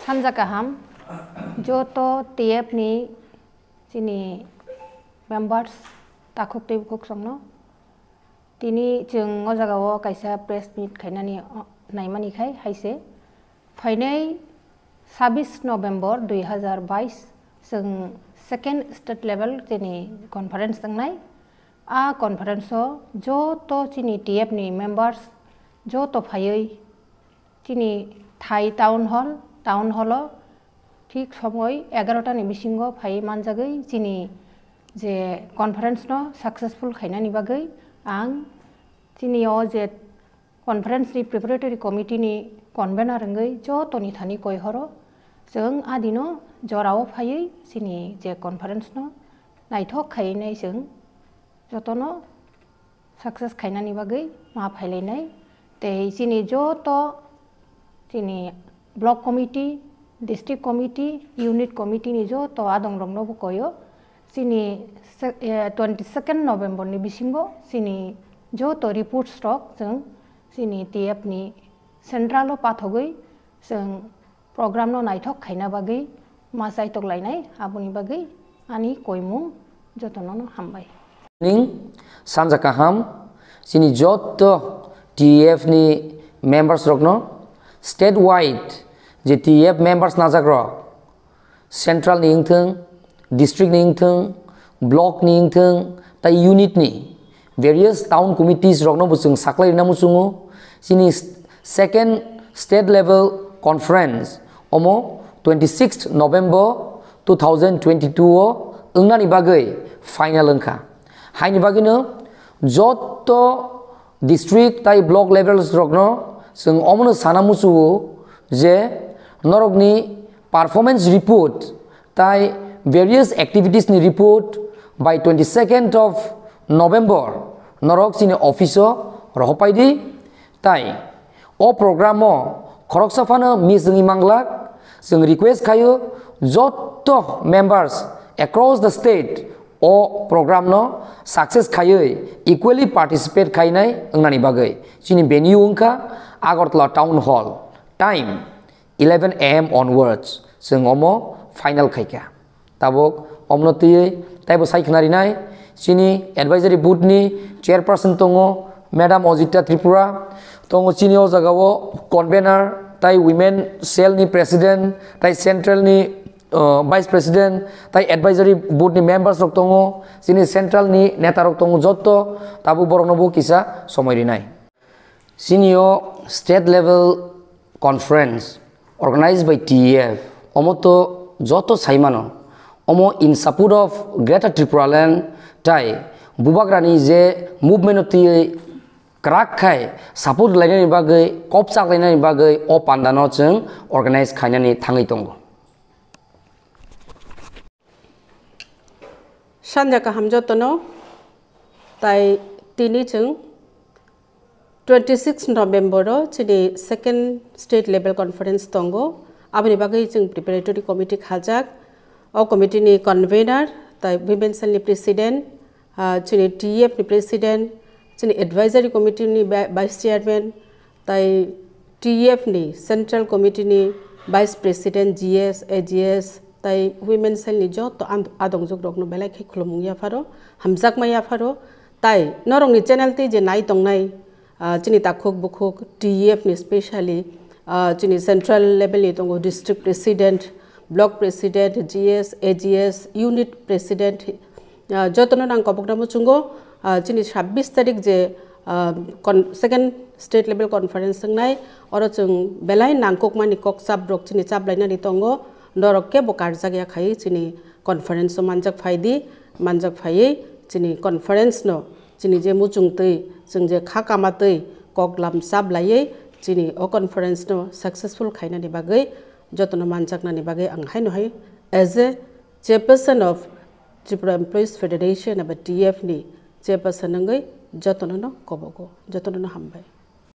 सानजा गाहाम joto TEF ni chini members takuk tei bukuk songno tini जों o jagao kaisa press meet khainani naimani khai haise फाइनाय 26 नभेम्बर 2022 जों second state level जेनि conference दंनाय आ कॉन्फ्रेंसो joto चिनि TEF नि मेंबर्स joto फायै चिनि थाई टाउन हॉल ठीक समय 11 टा नि बिसिंगो फायै मानजागै चिनि जे कॉन्फ्रेंस नो सक्सेसफुल खायनानि बागै आं चिनियो जे कॉन्फ्रेंस नि प्रिपरेटरी कमिटी नि कन्वेनर अंगै joto नि थानि कयहरो जों आदिनो जराव फायै चिनि जे कॉन्फ्रेंस नो नायथक खायनाय जों जतनो सक्सेस खायनानि बागै मा फायलायनाय ते चिनि joto चिनि block committee district committee unit committee नि joto आदं रंनो बकयो चिनि 22 नभेम्बर नि बिसिंगो चिनि joto रिपोर्ट स्टॉक जों चिनि TEF नि सेंट्रलो पाथगै जों प्रोग्राम नो नायथक खायना बागै मा साइटक लायनाय आबुनि बागै आनि कयमु जतनो हामबाय निं सानजा गाहाम चिनि joto TEF नि मेंबर्स रकनो स्टेट वाइड जे TEF मेंबर्स नाजाग्र सेंट्रल नि इंथों डिस्ट्रिक्ट नि इंथों ब्लॉक नि इंथों ता यूनिट नि वेरियस टाउन कमिटीज रकनो बुसुं साख्लायना मुसुङो चिनि सेकेंड स्टेट लेवल कॉन्फ्रेंस ओमो 26 नभेम्बर 2022 ओंनानि बागै फाइनल ओंखा हायनि बागैनो joto डिस्ट्रिक्ट ताई ब्लॉक लेवल्स रकनो जों अमनो साना मुसुओ जे नरकनि परफॉर्मेंस रिपोर्ट ताई वेरियस एक्टिविटीज नि रिपोर्ट बाय 22 of November नरक चिनि ऑफिसो रहपायदि ताई ओ प्रोग्रामो खरक साफानो मिसनि मांगलाक जों रिक्वेस्ट खायो joto members across the state ओ प्रोग्राम नो सक्सेस खायै इक्वली पार्टिसिपेट खायनाय ओंनानि बागै चिनि वेन्यू ओंखा Agartala town hall time 11 AM onwards जों अमो फाइनल खायका ताबक अमनतियै ताइबो सायखनारिनाय चिनि एडवाइजरी बोर्ड नि चेयरपर्सन तंगो मैडम अजिता त्रिपुरा तंगो चिनि ओ जगावो कन्वेनर ताई वुमेन सेल नि प्रेसिडेंट ताई सेंट्रल नि वाइस प्रेसिडेंट ताई एडवाइजरी बोर्ड नि मेंबर्स रक तंगो चिनि सेंट्रल नि नेता रक तंगो joto ताबु बरनबो किसा समयरिनाय चिनियो state level conference organized by TEF omoto joto saimano omo in support of Greater Tripura land tai Bubagra ni je movement oti krak khai support lainani bagai kopsak lainani bagai o pandano जों organize khainani thangai tongo sanja ka hamjotono tai tini जों 26 November chini second state level conference tongo abni bagai जों preparatory committee khajak o committee ni convener tai women cell ni president chini TEF ni president chini advisory committee ni vice chairman tai TEF ni central committee ni vice president GS AGS tai women cell ni joto adongjok rokno belai khai khulumung ya faro hamjak ma ya faro tai norong ni channel ti je nai tongnai chini takuk bukuk TEF ni specially chini central level ni tongo district president block president GS AGS unit president jotono nang kobokna muchungo chini 26 tarik je second state level conference ngai oro chung belai nangkok mani kok sab rok chini chap laina ni tongo norok ke bokar jagya khai chini conference manjak phai chini conference no chini je muchung tei जों जे खा कामातै कक लामसाब लायै चिनि ओ conference नो successful खायनानि बागै जतनो मानजाकनानि बागै आं हायनो हाय as a chairperson of Tripura Employees Federation एबा TEF नि चेयरपर्सन नंगै जतनो न कबको जतनो न हामबाय।